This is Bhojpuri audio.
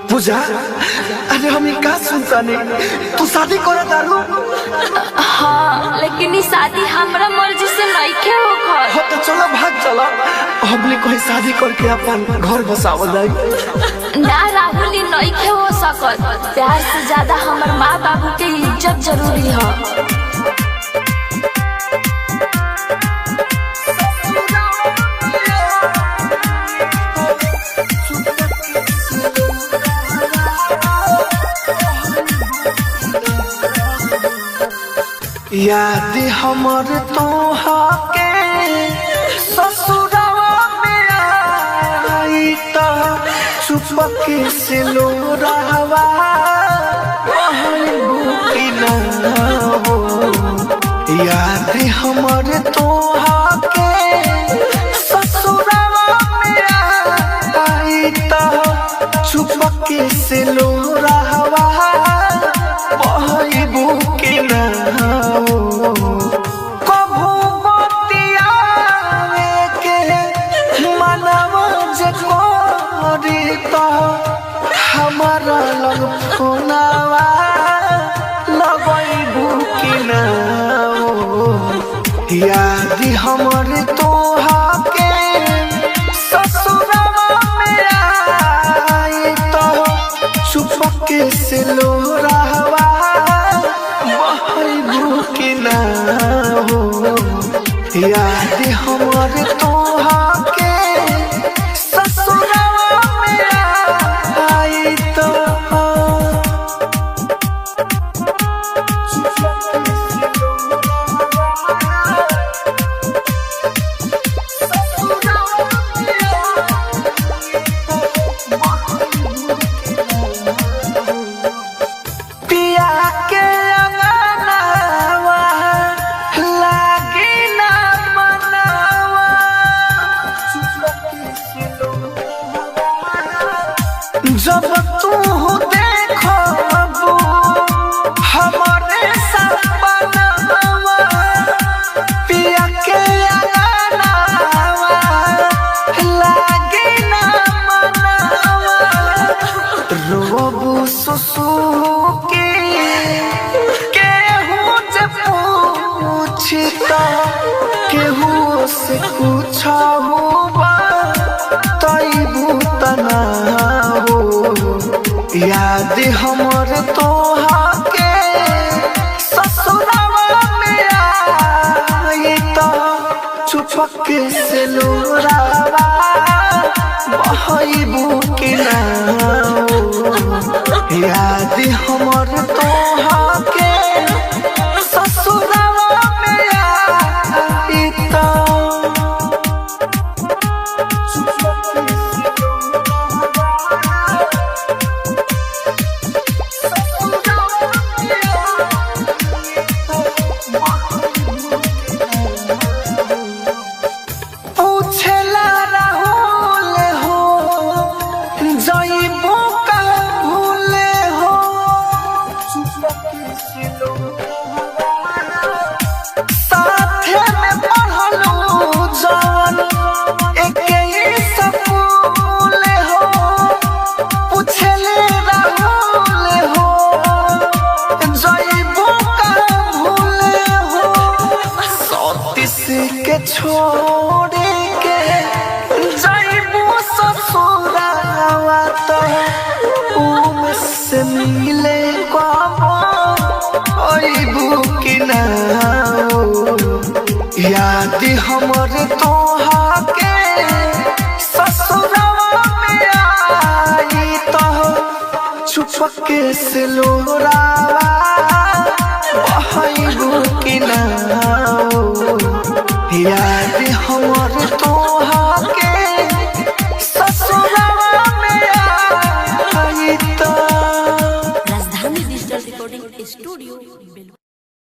पूजा, अरे हम का सुनता नहीं, तू शादी करे दारू? हाँ, लेकिन ये शादी हमरा मर्जी से नहीं के हो तो चलो भाग चलो, हमने कोई शादी करके अपन घर बसाव जाए। ना राहुल, ये नहीं के हो सकत। प्यार से ज्यादा हमार माँ बाबू के इज्जत जरूरी है। याद हमर तोहके ससुरवा में आई त चुपके से लोरावा याद हमर तोहके ससुरवा में आई त चुपके से लोरावा बहबू की ना हमारा लग फोनावा लगैबू कि ना याद हमर तोहके ससुरवा में आई तो चुपके से लोरावा बहबू कि ना याद हमर तोहके जब तू देखो हमारे सपनावा पिया के अंगनावा लागे ना मनावा रोबू सुसु के केहू से पूछता केहू से पूछाहू तैबूतना याद हमर तोहके ससुरवा में आई तो चुपके से लोरावा बहबू कि ना याद हमर तोहके ससुरवा में आई तो के छोड़े के जाइबू ससुरावा तो से मिले अइबू कि ना याद हमर तोहके ससुरावा में आई तो चुपके से लोरावा बहबू कि ना याद हमर तोहके